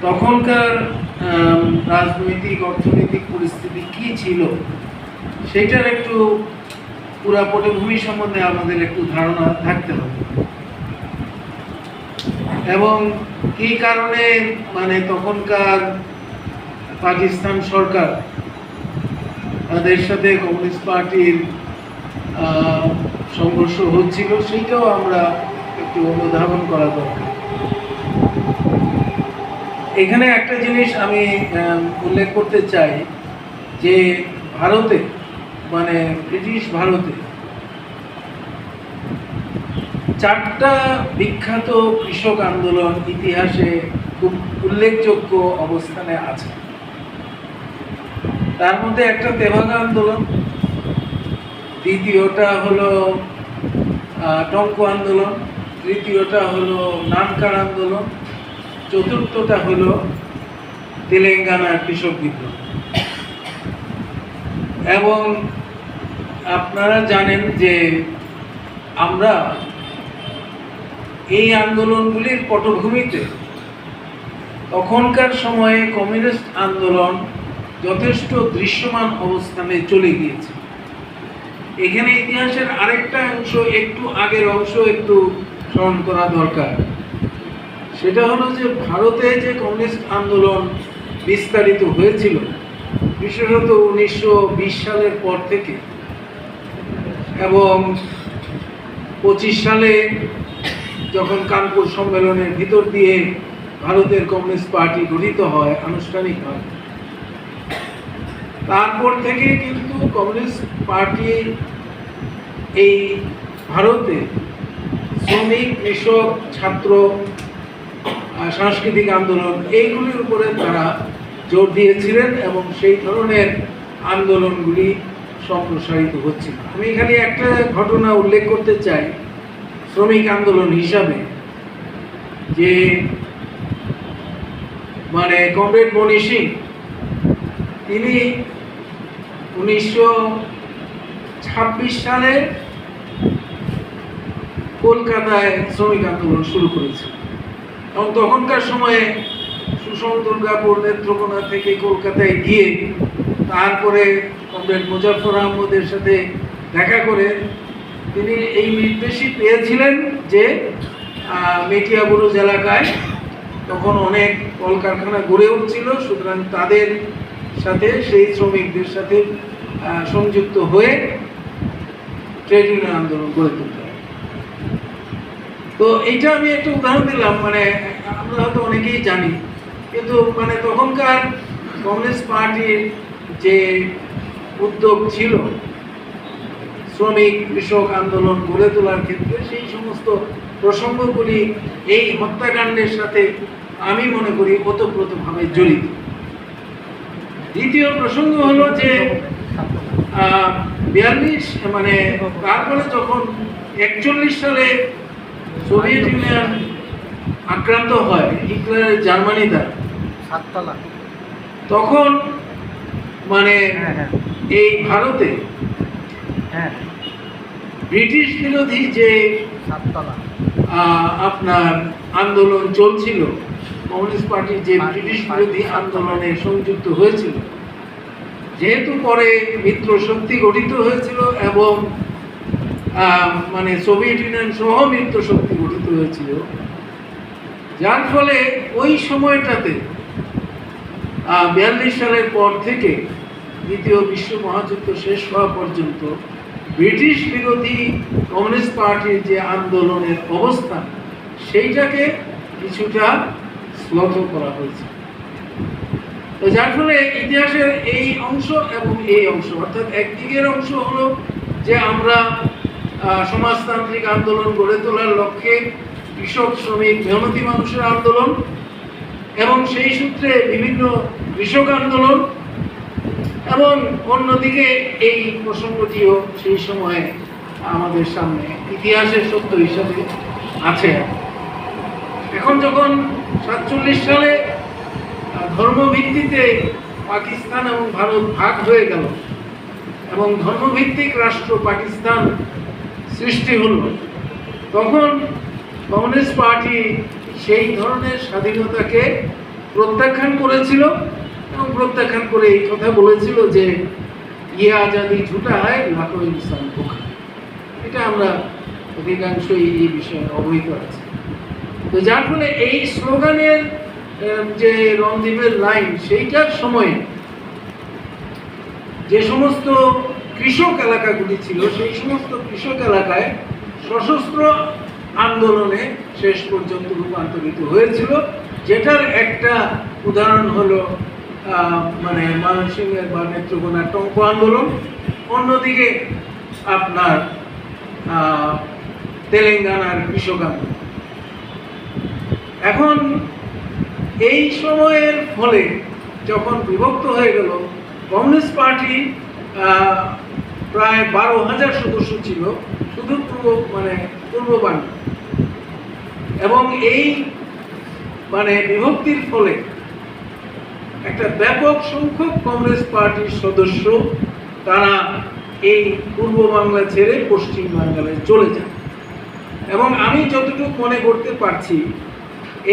তখনকার রাজনৈতিক অর্থনৈতিক পরিস্থিতি কি ছিল সেটার একটু পুরা পটভূমি সম্বন্ধে আমাদের একটু ধারণা থাকতে হবে, এবং কি কারণে মানে তখনকার পাকিস্তান সরকার তাদের সাথে কমিউনিস্ট পার্টির সংঘর্ষ হচ্ছিল সেইটাও আমরা একটু অনুধাবন করা দরকার। এখানে একটা জিনিস আমি উল্লেখ করতে চাই যে ভারতে মানে ব্রিটিশ ভারতে 4টা বিখ্যাত কৃষক আন্দোলন ইতিহাসে খুব উল্লেখযোগ্য অবস্থানে আছে। তার মধ্যে একটা তেভাগা আন্দোলন, দ্বিতীয়টা হলো টঙ্ক আন্দোলন, তৃতীয়টা হলো নামকার আন্দোলন, চতুর্থটা হলো তেলেঙ্গানার কৃষক বিদ্রোহ। এবং আপনারা জানেন যে আমরা এই আন্দোলনগুলির পটভূমিতে তখনকার সময়ে কমিউনিস্ট আন্দোলন যথেষ্ট দৃশ্যমান অবস্থানে চলে গিয়েছে। এখানে ইতিহাসের আরেকটা অংশ, একটু আগের অংশ একটু স্মরণ করা দরকার। সেটা হলো যে ভারতে যে কমিউনিস্ট আন্দোলন বিস্তারিত হয়েছিল বিশেষত 1920 সালের পর থেকে, এবং 25 সালে যখন কানপুর সম্মেলনের ভিতর দিয়ে ভারতের কমিউনিস্ট পার্টি গঠিত হয় আনুষ্ঠানিকভাবে, তারপর থেকে কিন্তু কমিউনিস্ট পার্টি এই ভারতে শ্রমিক, কৃষক, ছাত্র, সাংস্কৃতিক আন্দোলন এইগুলির উপরে তারা জোর দিয়েছিলেন এবং সেই ধরনের আন্দোলনগুলি সম্প্রসারিত হচ্ছিল। আমি এখানে একটা ঘটনা উল্লেখ করতে চাই শ্রমিক আন্দোলন হিসাবে, যে মানে কমরেড মনি সিং তিনি 1926 সালে কলকাতায় শ্রমিক আন্দোলন শুরু করেছিল। এবং তখনকার সময়ে সুষম দুর্গাপুর নেত্রকোনা থেকে কলকাতায় গিয়ে তারপরে কমরেড মুজাফফর আহমদের সাথে দেখা করে তিনি এই নির্দেশই পেয়েছিলেন যে মেটিয়াবুরুজ এলাকায় তখন অনেক কলকারখানা গড়ে উঠছিল, সুতরাং তাদের সাথে সেই শ্রমিকদের সাথে সংযুক্ত হয়ে ট্রেড ইউনিয়ন আন্দোলন গড়ে তুলতে হবে। তো এইটা আমি একটা উদাহরণ দিলাম, মানে আমরা হয়তো অনেকেই জানি, কিন্তু মানে তখনকার কমিউনিস্ট পার্টির যে উদ্যোগ ছিল শ্রমিক কৃষক আন্দোলন গড়ে তোলার ক্ষেত্রে, সেই সমস্ত প্রসঙ্গগুলি এই হত্যাকাণ্ডের সাথে আমি মনে করি ওতপ্রোতভাবে জড়িত। দ্বিতীয় প্রসঙ্গ হলো যে 42 মানে তারপরে যখন 41 সালে সোভিয়েত ইউনিয়ন আক্রান্ত হয় হিটলারের জার্মানি দ্বারা, তখন মানে এই ভারতে ব্রিটিশ বিরোধী যে আপনার আন্দোলন চলছিল, কমিউনিস্ট পার্টি যে ব্রিটিশ বিরোধী আন্দোলনে সংযুক্ত হয়েছিল, যেহেতু পরে মিত্র শক্তি গঠিত হয়েছিল এবং মানে সোভিয়েত ইউনিয়ন সহ মিত্র শক্তি গঠিত হয়েছিল, যার ফলে ওই সময়টাতে 42 সালের পর থেকে দ্বিতীয় বিশ্ব মহাযুদ্ধ শেষ হওয়া পর্যন্ত ব্রিটিশ বিরোধী কমিউনিস্ট পার্টির যে আন্দোলনের অবস্থান সেইটাকে কিছুটা শ্লথ করা হয়েছে। তো যার ফলে ইতিহাসের এই অংশ এবং এই অংশ, অর্থাৎ একদিকের অংশ হলো যে আমরা সমাজতান্ত্রিক আন্দোলন গড়ে তোলার লক্ষ্যে কৃষক, শ্রমিক, মেহনতি মানুষের আন্দোলন এবং সেই সূত্রে বিভিন্ন কৃষক আন্দোলন, এবং অন্যদিকে এই প্রসঙ্গটিও সেই সময়ে আমাদের সামনে ইতিহাসের সত্য হিসাবে আছে। এখন যখন 47 সালে ধর্মভিত্তিতে পাকিস্তান এবং ভারত ভাগ হয়ে গেল এবং ধর্মভিত্তিক রাষ্ট্র পাকিস্তান সৃষ্টি হলো, তখন কমিউনিস্ট পার্টি সেই ধরনের স্বাধীনতাকে প্রত্যাখ্যান করেছিল এবং প্রত্যাখ্যান করে এই কথা বলেছিল যে ইয়ে আজাদি ঝুটা হয় লাখো ইনসান পোখা। এটা আমরা অধিকাংশই এই বিষয়ে অবহিত আছি। তো যার ফলে এই স্লোগানের যে রণদ্বীপের লাইন, সেইটার সময়ে যে সমস্ত কৃষক এলাকাগুলি ছিল সেই সমস্ত কৃষক এলাকায় সশস্ত্র আন্দোলনে শেষ পর্যন্ত রূপান্তরিত হয়েছিল, যেটার একটা উদাহরণ হলো মানে ময়মনসিংহের বা নেত্রকোনার টঙ্ক আন্দোলন, অন্যদিকে আপনার তেলেঙ্গানার কৃষক আন্দোলন। এখন এই সময়ের ফলে যখন বিভক্ত হয়ে গেল, কমিউনিস্ট পার্টি প্রায় 12,000 সদস্য ছিল শুধু পূর্ব বাংলা, এবং এই মানে বিভক্তির ফলে একটা ব্যাপক সংখ্যক কংগ্রেস পার্টির সদস্য তারা এই পূর্ব বাংলা ছেড়ে পশ্চিম বাংলায় চলে যায়। এবং আমি যতটুকু মনে করতে পারছি,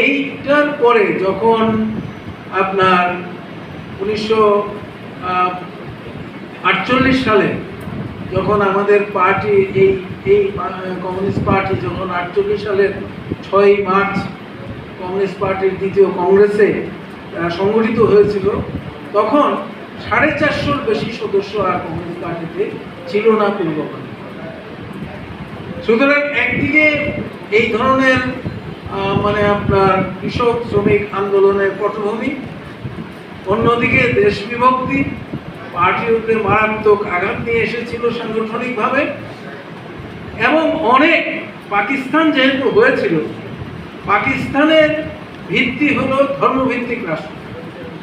এইটার পরে যখন আপনার 1948 সালে যখন আমাদের পার্টি এই কমিউনিস্ট পার্টি যখন 48 সালের 6ই মার্চ কমিউনিস্ট পার্টির দ্বিতীয় কংগ্রেসে সংগঠিত হয়েছিল, তখন 450-র বেশি সদস্য আর কমিউনিস্ট পার্টিতে ছিল না পূর্ব বাংলায়। সুতরাং একদিকে এই ধরনের মানে আপনার কৃষক শ্রমিক আন্দোলনের পটভূমি, অন্যদিকে দেশ বিভক্তি পার্টির উপরে মারাত্মক আঘাত নিয়ে এসেছিল সাংগঠনিকভাবে, এবং অনেক পাকিস্তান যেহেতু হয়েছিল, পাকিস্তানের ভিত্তি হলো ধর্মভিত্তিক রাষ্ট্র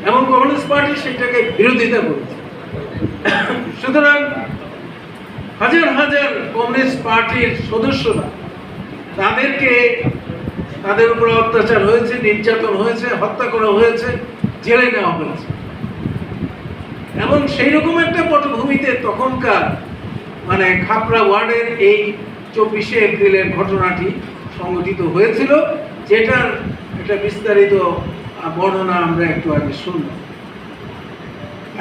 এবং কমিউনিস্ট পার্টি সেটাকে বিরোধিতা করেছে। সুতরাং হাজার হাজার কমিউনিস্ট পার্টির সদস্যরা তাদের উপর অত্যাচার হয়েছে, নির্যাতন হয়েছে, হত্যা করা হয়েছে, জেলে নেওয়া হয়েছে। এবং সেই রকম একটা পটভূমিতে তখনকার মানে খাপড়া ওয়ার্ডের এই 24শে এপ্রিলের ঘটনাটি সংঘটিত হয়েছিল, যেটার একটা বিস্তারিত বর্ণনা আমরা একটু আগে শুনলাম।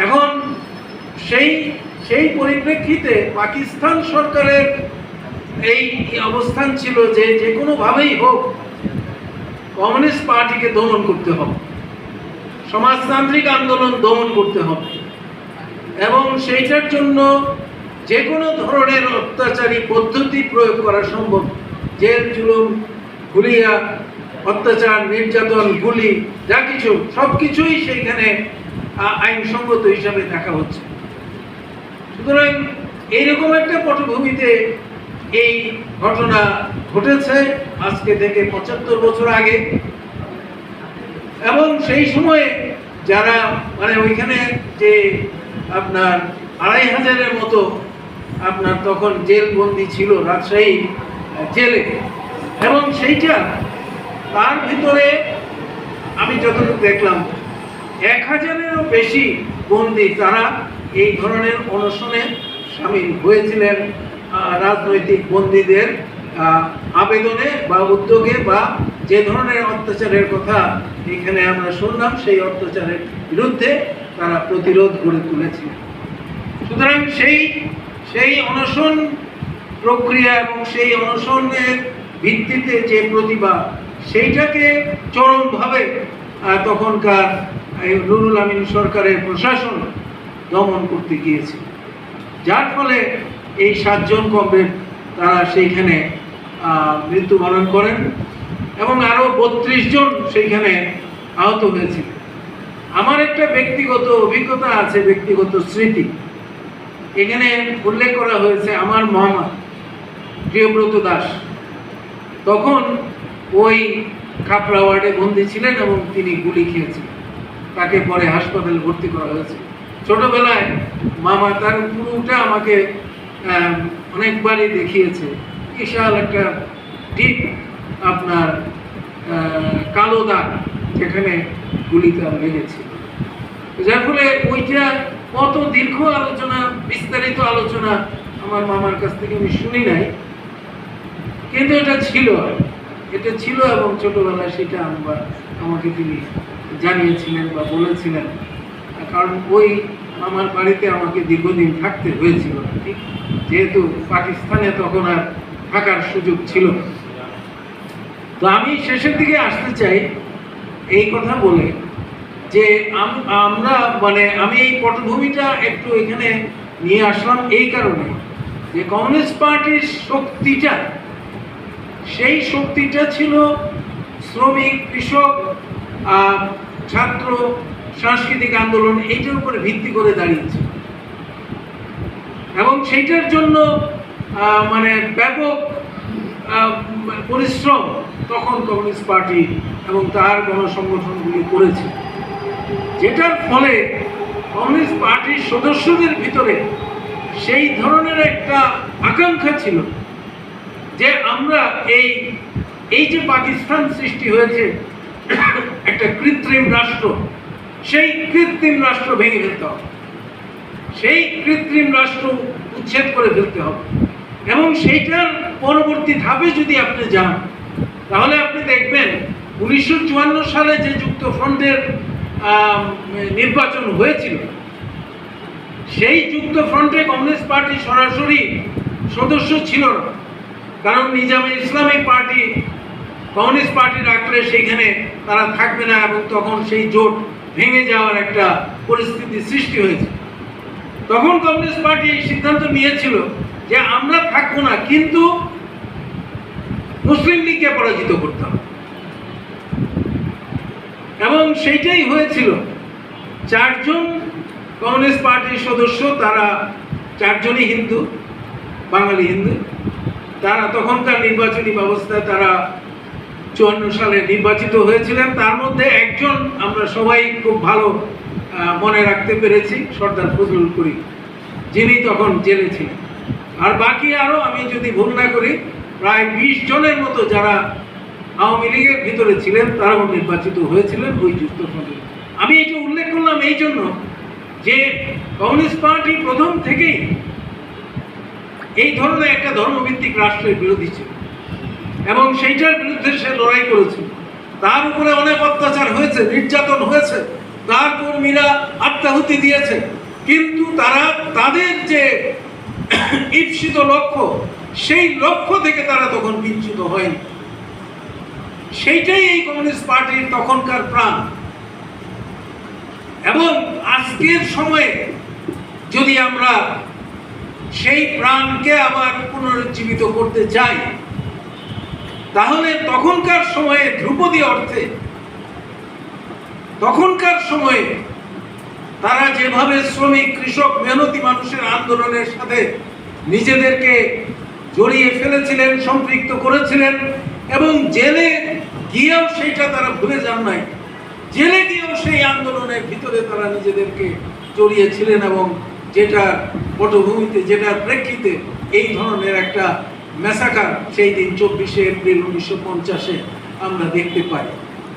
এখন সেই পরিপ্রেক্ষিতে পাকিস্তান সরকারের এই অবস্থান ছিল যে যে কোনোভাবেই হোক কমিউনিস্ট পার্টিকে দমন করতে হবে, সমাজতান্ত্রিক আন্দোলন দমন করতে হবে, এবং সেইটার জন্য যে কোনো ধরনের অত্যাচারী পদ্ধতি প্রয়োগ করা সম্ভব। জেল জুলুম, গুলিয়া, অত্যাচার, নির্যাতন, গুলি, যা কিছু সব কিছুই সেইখানে আইনসঙ্গত হিসাবে দেখা হচ্ছে। সুতরাং এইরকম একটা পটভূমিতে এই ঘটনা ঘটেছে আজকে থেকে 75 বছর আগে। এবং সেই সময়ে যারা মানে ওইখানে যে আপনার 2500-এর মতো আপনার তখন জেলবন্দি ছিল রাজশাহী জেলে, এবং সেইটা তার ভিতরে আমি যতটুকু দেখলাম 1000-এরও বেশি বন্দি তারা এই ধরনের অনশনে সামিল হয়েছিলেন, রাজনৈতিক বন্দীদের আবেদনে বা উদ্যোগে, বা যে ধরনের অত্যাচারের কথা এখানে আমরা শুনলাম সেই অত্যাচারের বিরুদ্ধে তারা প্রতিরোধ গড়ে তুলেছিলেন। সুতরাং সেই অনশন প্রক্রিয়া এবং সেই অনশনের ভিত্তিতে যে প্রতিভা, সেইটাকে চরমভাবে তখনকার নুরুল আমিন সরকারের প্রশাসন দমন করতে গিয়েছে, যার ফলে এই 7 জন কমরেড তারা সেইখানে মৃত্যুবরণ করেন এবং আরও 32 জন সেইখানে আহত হয়েছিল। আমার একটা ব্যক্তিগত অভিজ্ঞতা আছে, ব্যক্তিগত স্মৃতি এখানে উল্লেখ করা হয়েছে। আমার মামা প্রিয়ব্রত দাস তখন ওই খাপড়া ওয়ার্ডে বন্দী ছিলেন এবং তিনি গুলি খেয়েছিলেন, তাকে পরে হাসপাতালে ভর্তি করা হয়েছে। ছোটবেলায় মামা তার পুরোটা আমাকে অনেকবারই দেখিয়েছে, বিশাল একটা ডিপ আপনার কালো দাগ যেখানে গুলিটা লেগেছে, যার ফলে ওইটা কত দীর্ঘ আলোচনা, বিস্তারিত আলোচনা আমার মামার কাছ থেকে আমি শুনি নাই, কিন্তু এটা ছিল এবং ছোটবেলায় সেটা আমাকে তিনি জানিয়েছিলেন বা বলেছিলেন, কারণ ওই মামার বাড়িতে আমাকে দীর্ঘদিন থাকতে হয়েছিল, ঠিক যেহেতু পাকিস্তানে তখন আর থাকার সুযোগ ছিল না। তো আমি শেষের দিকে আসতে চাই এই কথা বলে যে আমরা আমি এই পটভূমিটা একটু এখানে নিয়ে আসলাম এই কারণে যে কমিউনিস্ট পার্টির শক্তিটা, সেই শক্তিটা ছিল শ্রমিক, কৃষক, ছাত্র, সাংস্কৃতিক আন্দোলন, এইটার উপরে ভিত্তি করে দাঁড়িয়েছে এবং সেইটার জন্য ব্যাপক পরিশ্রম তখন কমিউনিস্ট পার্টি এবং তার গণসংগঠনগুলি করেছে, যেটার ফলে কমিউনিস্ট পার্টির সদস্যদের ভিতরে সেই ধরনের একটা আকাঙ্ক্ষা ছিল যে আমরা এই যে পাকিস্তান সৃষ্টি হয়েছে একটা কৃত্রিম রাষ্ট্র, সেই কৃত্রিম রাষ্ট্র ভেঙে ফেলতে হবে, সেই কৃত্রিম রাষ্ট্র উচ্ছেদ করে ফেলতে হবে। এবং সেইটার পরবর্তী ধাপে যদি আপনি যান তাহলে আপনি দেখবেন 1954 সালে যে যুক্তফ্রন্টের নির্বাচন হয়েছিল, সেই যুক্তফ্রন্টে কমিউনিস্ট পার্টি সরাসরি সদস্য ছিল না, কারণ নিজামে ইসলামী পার্টি কমিউনিস্ট পার্টি রাখলে সেখানে তারা থাকবে না এবং তখন সেই জোট ভেঙে যাওয়ার একটা পরিস্থিতি সৃষ্টি হয়েছে। তখন কমিউনিস্ট পার্টি এই সিদ্ধান্ত নিয়েছিল যে আমরা থাকবো না, কিন্তু মুসলিম লীগকে পরাজিত করতে হবে, এবং সেইটাই হয়েছিল। 4 জন কমিউনিস্ট পার্টির সদস্য, তারা 4 জনই হিন্দু, বাঙালি হিন্দু, তারা তখনকার নির্বাচনী ব্যবস্থায় তারা 54 সালে নির্বাচিত হয়েছিলেন। তার মধ্যে একজন আমরা সবাই খুব ভালো মনে রাখতে পেরেছি, সর্দার ফজলুল করিম, যিনি তখন জেলে ছিলেন। আর বাকি আরো, আমি যদি ভুল না করি, প্রায় 20 জনের মতো যারা আওয়ামী লীগের ভিতরে ছিলেন তারাও নির্বাচিত হয়েছিলেন ওই যুক্তফ্রন্টে। আমি এটা উল্লেখ করলাম এই জন্য যে কমিউনিস্ট পার্টি প্রথম থেকেই এই ধরনের একটা ধর্মভিত্তিক রাষ্ট্রের বিরোধী ছিল এবং সেইটার বিরুদ্ধে সে লড়াই করেছিল। তার উপরে অনেক অত্যাচার হয়েছে, নির্যাতন হয়েছে, তার কর্মীরা আত্মাহুতি দিয়েছে, কিন্তু তারা তাদের যে ঈপ্সিত লক্ষ্য, সেই লক্ষ্য থেকে তারা তখন বিচ্যুত হয়নি। সেইটাই এই কমিউনিস্ট পার্টির তখনকার প্রাণ। এবং আজকের সময়ে যদি আমরা সেই প্রাণকে আবার পুনরুজ্জীবিত করতে চাই, তাহলে তখনকার সময়ে ধ্রুপদী অর্থে, তখনকার সময়ে তারা যেভাবে শ্রমিক, কৃষক, মেহনতি মানুষের আন্দোলনের সাথে নিজেদেরকে জড়িয়ে ফেলেছিলেন, সম্পৃক্ত করেছিলেন, এবং জেলে গিয়েও সেইটা তারা ভুলে যান নাই, জেলে গিয়েও সেই আন্দোলনের ভিতরে তারা নিজেদেরকে জড়িয়েছিলেন, এবং যেটা পটভূমিতে, যেটার প্রেক্ষিতে এই ধরনের একটা ম্যাসাকার সেই দিন 24শে এপ্রিল 1950-এ আমরা দেখতে পাই।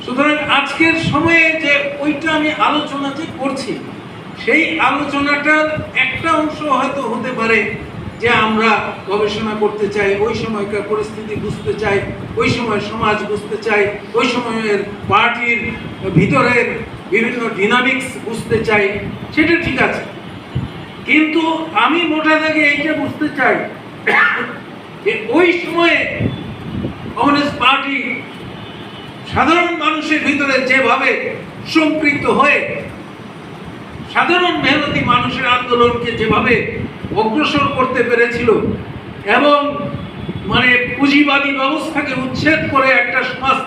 সুতরাং আজকের সময়ে যে ওইটা আমি আলোচনা যে করছি, সেই আলোচনাটার একটা অংশ হয়তো হতে পারে যে আমরা গবেষণা করতে চাই, ওই সময়কার পরিস্থিতি বুঝতে চাই, ওই সময় সমাজ বুঝতে চাই, ওই সময়ের পার্টির ভিতরের বিভিন্ন ডিনামিক্স বুঝতে চাই, সেটা ঠিক আছে। কিন্তু আমি মোটা দাগে এইটা বুঝতে চাই যে ওই সময়ে কমিউনিস্ট পার্টি সাধারণ মানুষের ভিতরে যেভাবে সম্পৃক্ত হয়ে সাধারণ মেহনতি মানুষের আন্দোলনকে যেভাবে অগ্রসর করতে পেরেছিল এবং পুঁজিবাদী ব্যবস্থাকে উচ্ছেদ করে একটা সমাজ